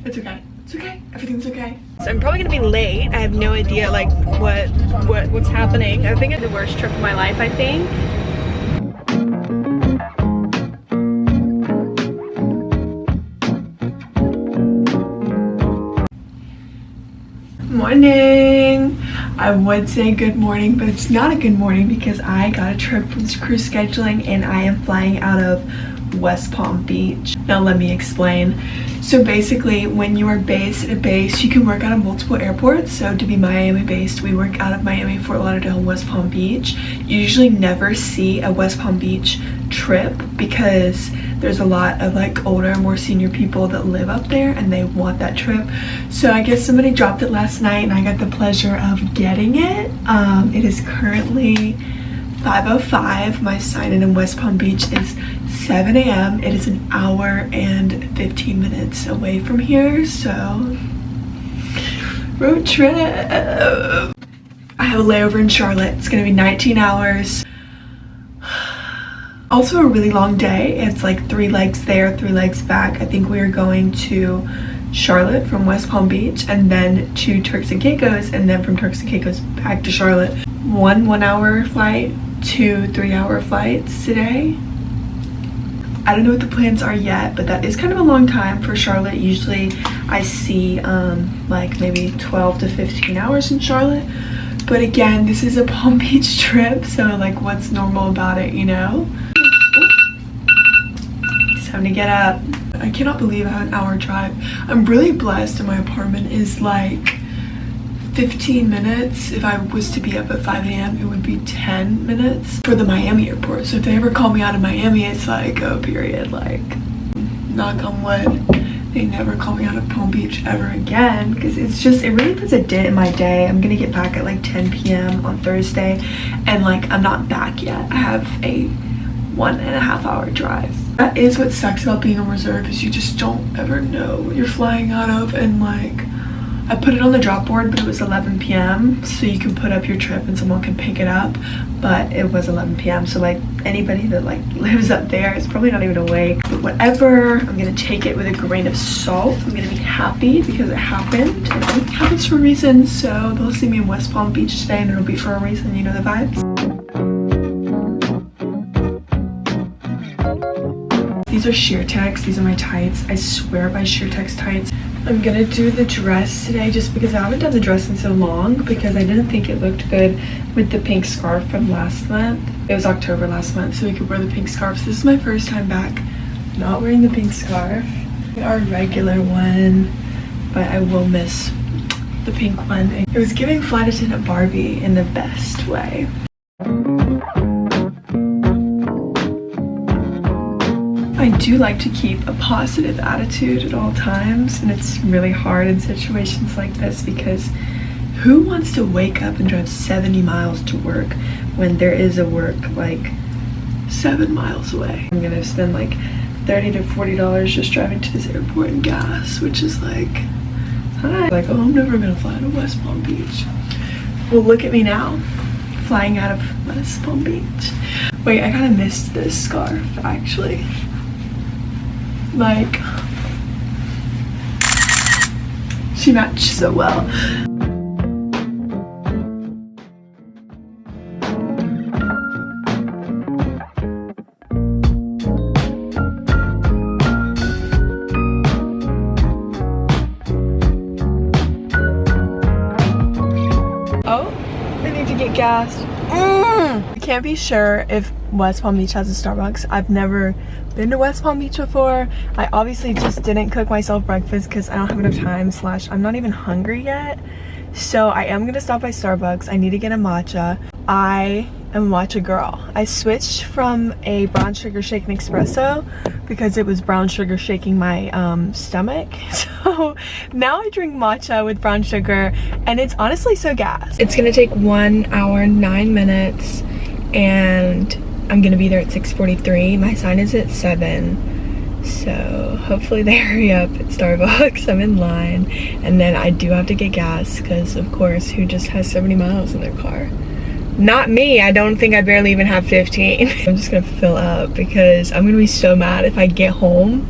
It's okay. It's okay. Everything's okay. So I'm probably gonna be late. I have no idea like what's happening. I think it's the worst trip of my life, I think. Morning. I would say good morning, but it's not a good morning because I got a trip from cruise scheduling and I am flying out of West Palm Beach. Now let me explain. So basically, when you are based at a base, you can work out of multiple airports. So to be Miami based, we work out of Miami, Fort Lauderdale, and West Palm Beach. You usually never see a West Palm Beach trip because there's a lot of like older, more senior people that live up there and they want that trip. So I guess somebody dropped it last night and I got the pleasure of getting it. It is currently 5:05. My sign-in in West Palm Beach is 7 a.m. It is an hour and 15 minutes away from here, so road trip. I have a layover in Charlotte. It's gonna be 19 hours. Also a really long day. It's like 3 legs there, 3 legs back. I think we are going to Charlotte from West Palm Beach and then to Turks and Caicos, and then from Turks and Caicos back to Charlotte. 1 1-hour flight, 2 3-hour flights today. I don't know what the plans are yet, but that is kind of a long time for Charlotte. Usually I see like maybe 12 to 15 hours in Charlotte. But again, this is a Palm Beach trip, so like what's normal about it, you know? It's time to get up. I cannot believe I have an hour drive. I'm really blessed and my apartment is like 15 minutes. If I was to be up at 5 a.m. it would be 10 minutes for the Miami airport. So if they ever call me out of Miami, it's like, oh, period. Like, knock on wood, they never call me out of Palm Beach ever again, because it's just, it really puts a dent in my day. I'm gonna get back at like 10 p.m. on Thursday and like I'm not back yet. I have a 1.5 hour drive. That is what sucks about being on reserve, is you just don't ever know what you're flying out of. And like, I put it on the drop board, but it was 11 p.m. so you can put up your trip and someone can pick it up, but it was 11 p.m. so like anybody that like lives up there is probably not even awake. But whatever, I'm gonna take it with a grain of salt. I'm gonna be happy because it happened, and it happens for a reason. So they'll see me in West Palm Beach today and it'll be for a reason, you know the vibes. These are sheer tex. These are my tights. I swear by sheer tex tights. I'm gonna do the dress today just because I haven't done the dress in so long, because I didn't think it looked good with the pink scarf from last month. It was October last month, so we could wear the pink scarf. So this is my first time back not wearing the pink scarf. Our regular one, but I will miss the pink one. It was giving flight attendant Barbie in the best way. I do like to keep a positive attitude at all times, and it's really hard in situations like this because who wants to wake up and drive 70 miles to work when there is a work like 7 miles away? I'm gonna spend like $30 to $40 just driving to this airport in gas, which is like, hi. Like, oh, I'm never gonna fly to West Palm Beach. Well, look at me now, flying out of West Palm Beach. Wait, I kind of missed this scarf actually. Like, she matched so well. Oh, I need to get gas. I can't be sure if West Palm Beach has a Starbucks. I've never been to West Palm Beach before. I obviously just didn't cook myself breakfast because I don't have enough time, / I'm not even hungry yet. So I am gonna stop by Starbucks. I need to get a matcha. I am a matcha girl. I switched from a brown sugar shake and espresso because it was brown sugar shaking my stomach. So now I drink matcha with brown sugar and it's honestly so gas. It's gonna take 1 hour 9 minutes and I'm gonna be there at 6:43. My sign is at 7. So hopefully they hurry up at Starbucks. I'm in line, and then I do have to get gas because of course who just has 70 miles in their car? Not me. I don't think I barely even have 15. I'm just gonna fill up because I'm gonna be so mad if I get home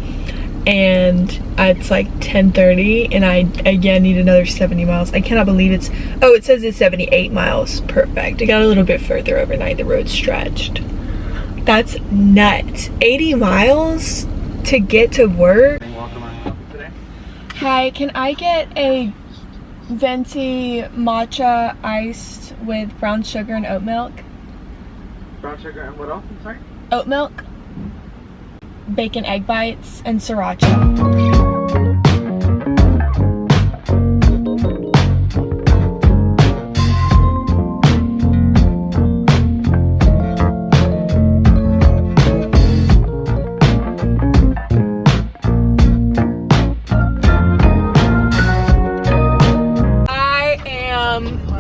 and it's like 10:30, and I again need another 70 miles. I cannot believe it's, oh, it says it's 78 miles. Perfect. I got a little bit further overnight. The road stretched. That's nuts. 80 miles to get to work. Hi, can I get a venti matcha iced with brown sugar and oat milk? Brown sugar and what else? I'm sorry? Oat milk, bacon egg bites, and sriracha.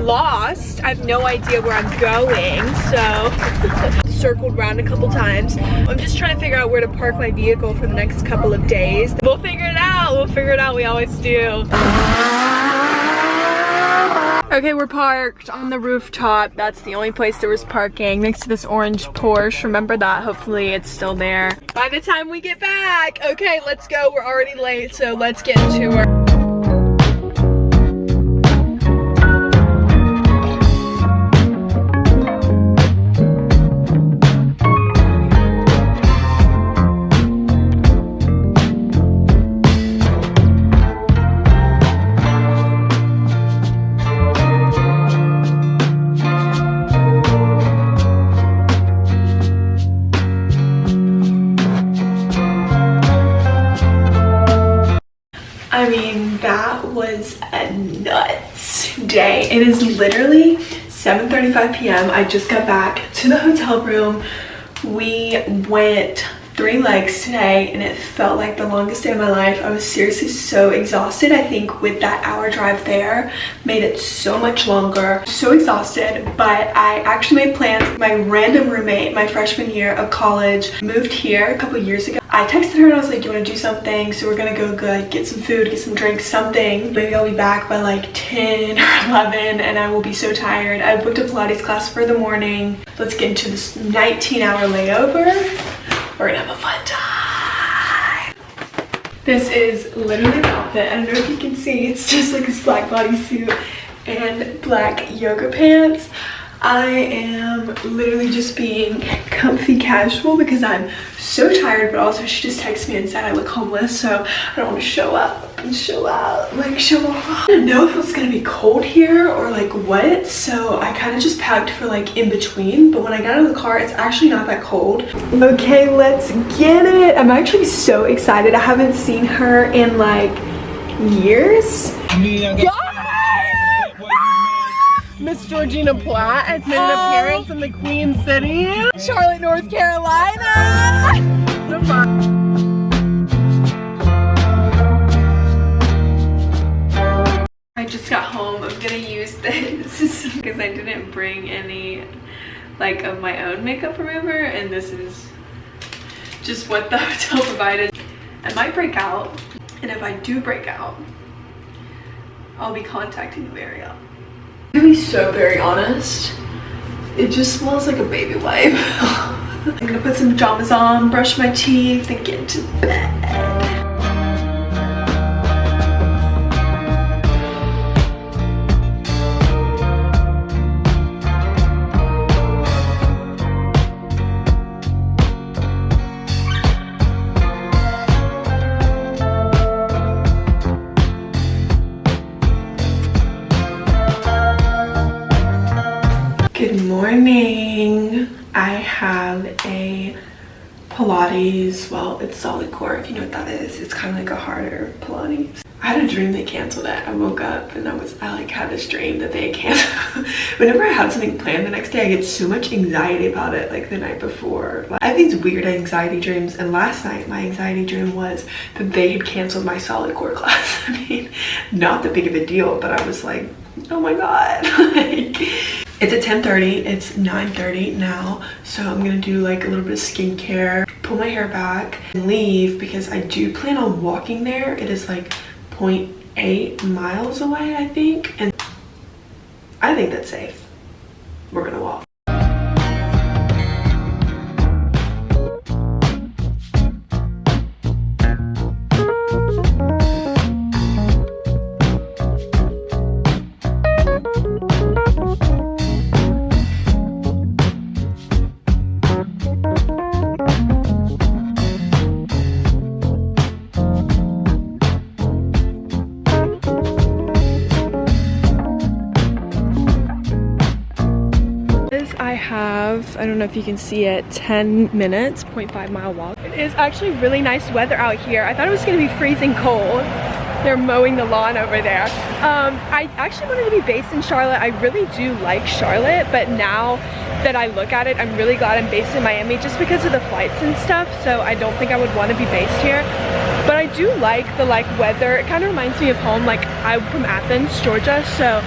Lost. I have no idea where I'm going, so circled around a couple times. I'm just trying to figure out where to park my vehicle for the next couple of days. We'll figure it out. We'll figure it out. We always do. Okay, we're parked on the rooftop. That's the only place there was parking, next to this orange Porsche. Remember that. Hopefully it's still there by the time we get back. Okay, let's go. We're already late, so let's get to it. I mean, that was a nuts day. It is literally 7:35 p.m. I just got back to the hotel room. We went 3 legs today and it felt like the longest day of my life. I was seriously so exhausted. I think with that hour drive there made it so much longer. So exhausted, but I actually made plans. My random roommate, my freshman year of college, moved here a couple years ago. I texted her and I was like, do you want to do something? So we're gonna go get some food, get some drinks, something. Maybe I'll be back by like 10 or 11 and I will be so tired. I booked a Pilates class for the morning. Let's get into this 19-hour layover. We're gonna have a fun time. This is literally the outfit. I don't know if you can see, it's just like this black bodysuit and black yoga pants. I am literally just being comfy casual because I'm so tired, but also she just texted me and said I look homeless, so I don't want to show up and show out, like show off. I didn't know if it was gonna be cold here or like what, so I kind of just packed for like in between, but when I got out of the car, it's actually not that cold. Okay, let's get it. I'm actually so excited. I haven't seen her in like years. Miss Georgina Platt has made an appearance in the Queen City, Charlotte, North Carolina. I just got home. I'm gonna use this because I didn't bring any like of my own makeup remover, and this is just what the hotel provided. I might break out, and if I do break out, I'll be contacting the Marriott. To be so very honest, it just smells like a baby wipe. I'm gonna put some pajamas on, brush my teeth, and get into bed. Good morning. I have a Pilates, well, it's solid core if you know what that is. It's kind of like a harder Pilates. I had a dream they canceled it. I woke up and I like had this dream that they canceled. Whenever I have something planned the next day, I get so much anxiety about it like the night before. I have these weird anxiety dreams, and last night my anxiety dream was that they had canceled my solid core class. I mean, not that big of a deal, but I was like, oh my god. It's at 10:30, it's 9:30 now, so I'm gonna do like a little bit of skincare, pull my hair back, and leave because I do plan on walking there. It is like 0.8 miles away, I think, and I think that's safe. We're gonna walk. have, I don't know if you can see it, 10 minutes, 0.5-mile walk. It is actually really nice weather out here. I thought it was gonna be freezing cold. They're mowing the lawn over there. I actually wanted to be based in Charlotte. I really do like Charlotte, but now that I look at it, I'm really glad I'm based in Miami just because of the flights and stuff. So I don't think I would want to be based here. But I do like the weather. It kind of reminds me of home. Like, I'm from Athens, Georgia, so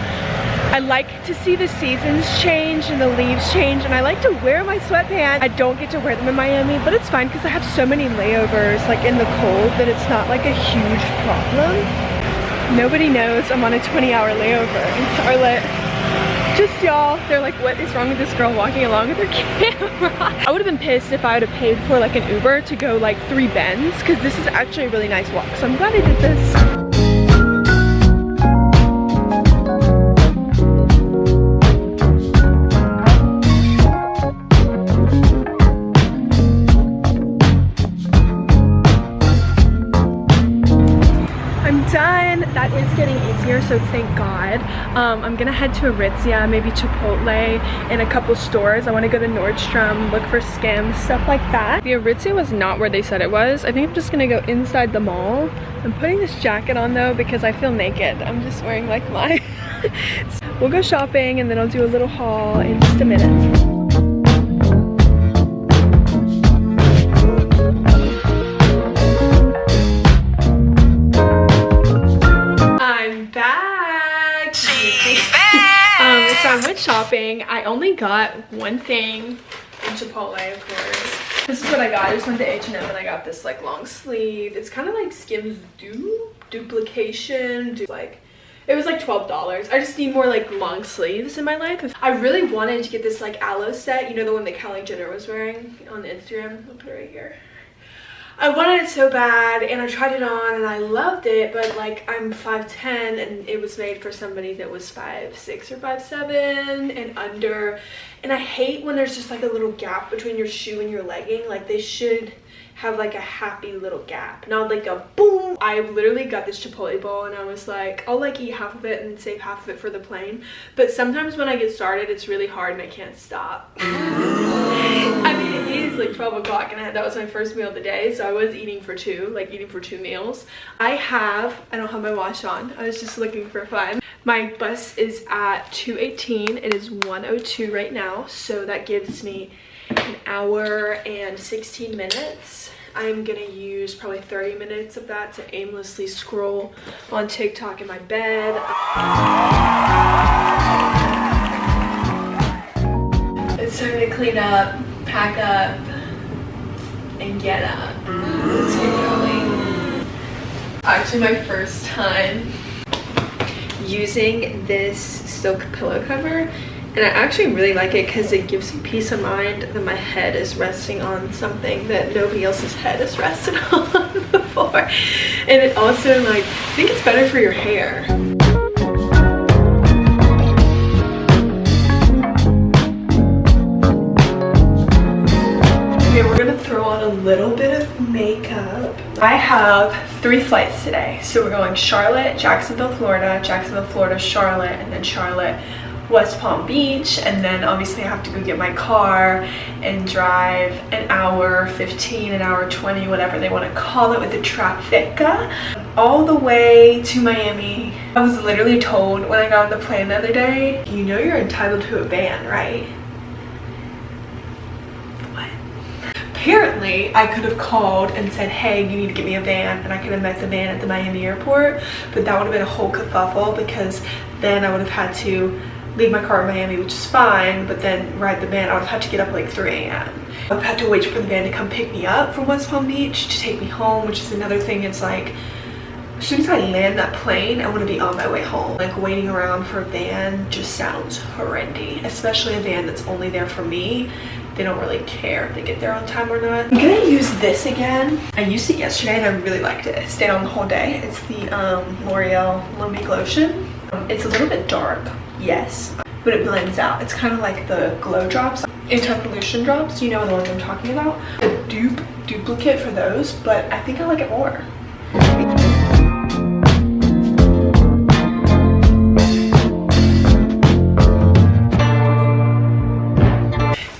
I like to see the seasons change and the leaves change, and I like to wear my sweatpants. I don't get to wear them in Miami, but it's fine because I have so many layovers like in the cold that it's not like a huge problem. Nobody knows I'm on a 20-hour layover in Charlotte. Just y'all, they're like, what is wrong with this girl walking along with her camera? I would have been pissed if I would have paid for like an Uber to go like 3 bends, because this is actually a really nice walk, so I'm glad I did this. That is getting easier, so thank God. I'm gonna head to Aritzia, maybe Chipotle, and a couple stores. I want to go to Nordstrom, look for Skims, stuff like that. The Aritzia was not where they said it was. I think I'm just gonna go inside the mall. I'm putting this jacket on though because I feel naked. I'm just wearing like my so we'll go shopping and then I'll do a little haul in just a minute. So I went shopping. I only got one thing in Chipotle, of course. This is what I got. I just went to H&M and I got this like long sleeve. It's kind of like Skims duplication. It was like $12. I just need more like long sleeves in my life. I really wanted to get this like aloe set. You know, the one that Kylie Jenner was wearing on Instagram. I'll put it right here. I wanted it so bad and I tried it on and I loved it, but like I'm 5'10" and it was made for somebody that was 5'6" or 5'7" and under, and I hate when there's just like a little gap between your shoe and your legging. Like, they should have like a happy little gap, not like a boom. I literally got this Chipotle bowl and I was like, I'll like eat half of it and save half of it for the plane, but sometimes when I get started it's really hard and I can't stop. I mean, it is like 12 o'clock and that was my first meal of the day, so I was eating for two meals. I don't have my watch on. I was just looking for fun. My bus is at 2:18. It is 1:02 right now, so that gives me an hour and 16 minutes. I'm gonna use probably 30 minutes of that to aimlessly scroll on TikTok in my bed. It's time to clean up, pack up, and get up. Let's get going. Actually, my first time using this silk pillow cover. And I actually really like it because it gives me peace of mind that my head is resting on something that nobody else's head has rested on before. And it also, like, I think it's better for your hair. Okay, we're gonna throw on a little bit of makeup. I have 3 flights today. So we're going Charlotte, Jacksonville, Florida, Charlotte, and then Charlotte, West Palm Beach, and then obviously I have to go get my car and drive an hour 15, an hour 20, whatever they want to call it, with the traffica, all the way to Miami. I was literally told when I got on the plane the other day, you know you're entitled to a van, right? What? Apparently, I could have called and said, hey, you need to get me a van, and I could have met the van at the Miami airport, but that would have been a whole kerfuffle because then I would have had to leave my car in Miami, which is fine, but then ride the van. I would have had to get up at like 3 a.m. I would have had to wait for the van to come pick me up from West Palm Beach to take me home, which is another thing. It's like, as soon as I land that plane, I want to be on my way home. Like, waiting around for a van just sounds horrendous, especially a van that's only there for me. They don't really care if they get there on time or not. I'm gonna use this again. I used it yesterday and I really liked it. It stayed on the whole day. It's the L'Oreal Lumi Lotion. It's a little bit dark, yes, but it blends out. It's kind of like the glow drops, anti-pollution drops, you know the ones I'm talking about. A duplicate for those, but I think I like it more.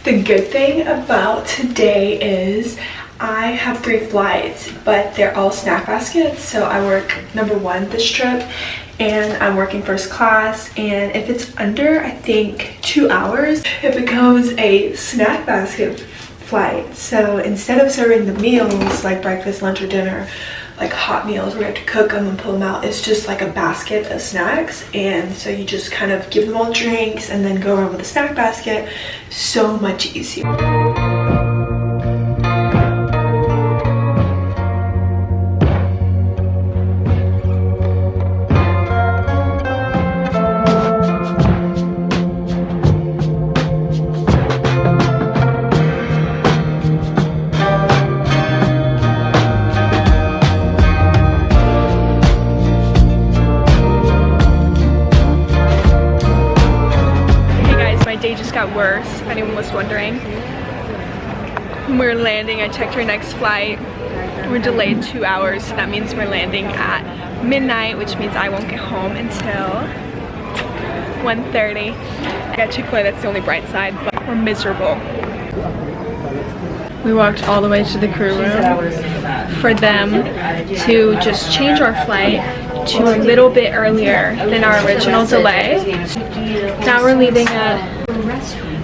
The good thing about today is I have 3 flights, but they're all snack baskets. So I work number 1 this trip, and I'm working first class, and if it's under, I think, 2 hours, it becomes a snack basket flight. So instead of serving the meals like breakfast, lunch, or dinner, like hot meals where you have to cook them and pull them out, it's just like a basket of snacks. And so you just kind of give them all drinks and then go around with a snack basket. So much easier. Got worse, if anyone was wondering. When we're landing, I checked our next flight. We're delayed 2 hours, so that means we're landing at midnight, which means I won't get home until 1:30. I got Chick-fil-A, that's the only bright side, but we're miserable. We walked all the way to the crew room for them to just change our flight to a little bit earlier than our original delay. Now we're leaving at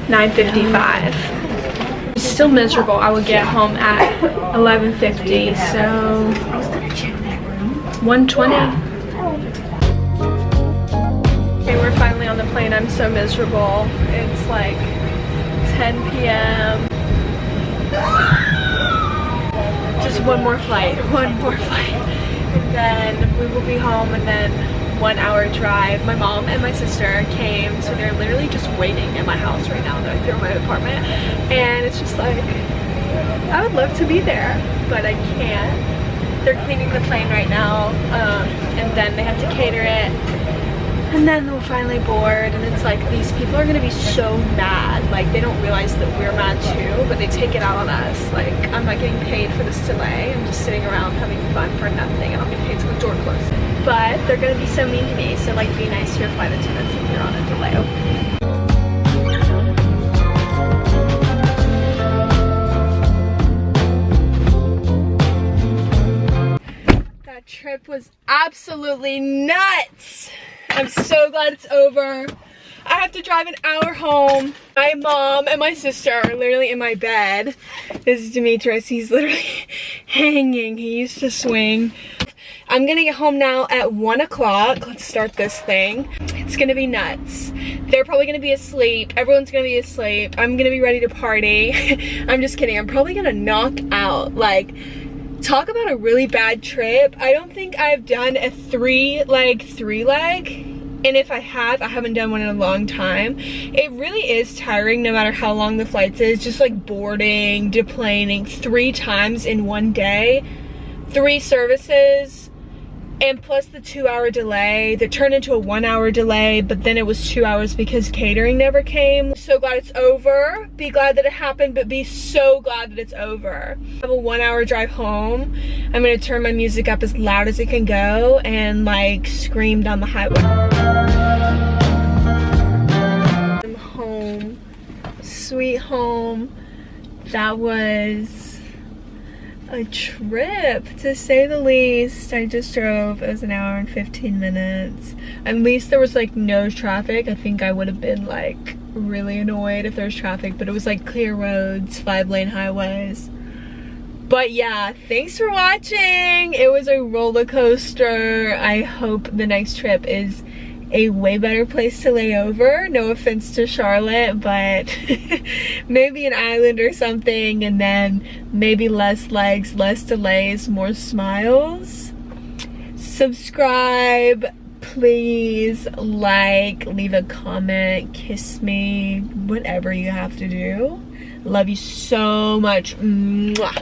9:55. It's still miserable. I will get home at 11:50, so 1:20. Okay, we're finally on the plane. I'm so miserable. It's like 10 p.m. Just one more flight, and then we will be home, and then 1 hour drive. My mom and my sister came, so they're literally just waiting at my house right now. They're like, they're in my apartment, and it's just like, I would love to be there, but I can't. They're cleaning the plane right now, and then they have to cater it, and then we'll finally board. And it's like, these people are gonna be so mad. Like, they don't realize that we're mad too, but they take it out on us. Like, I'm not getting paid for this delay. I'm just sitting around having fun for nothing, and I'll be paid till the door closes. But they're gonna be so mean to me, so like, be nice to your flight attendants if you're on a delay. That trip was absolutely nuts. I'm so glad it's over. I have to drive an hour home. My mom and my sister are literally in my bed. This is Demetrius. He's literally hanging. He used to swing. I'm gonna get home now at 1 o'clock. Let's start this thing. It's gonna be nuts. They're probably gonna be asleep. Everyone's gonna be asleep. I'm gonna be ready to party. I'm just kidding. I'm probably gonna knock out. Like, talk about a really bad trip. I don't think I've done a three leg. And if I have, I haven't done one in a long time. It really is tiring no matter how long the flight is. Just like boarding, deplaning 3 times in one day. 3 services. And plus the 2-hour delay that turned into a 1-hour delay, but then it was 2 hours because catering never came. So glad it's over. Be glad that it happened, but be so glad that it's over. I have a 1-hour drive home. I'm gonna turn my music up as loud as it can go and like scream down the highway. I'm home. Sweet home. That was a trip, to say the least. I just drove. It was 1 hour and 15 minutes. At least there was like no traffic. I think I would have been like really annoyed if there's traffic, but it was like clear roads, 5-lane highways. But yeah, thanks for watching. It was a roller coaster. I hope the next trip is a way better place to lay over. No offense to Charlotte, but maybe an island or something, and then maybe less legs, less delays, more smiles. Subscribe, please. Like, leave a comment, kiss me, whatever you have to do. Love you so much. Mwah.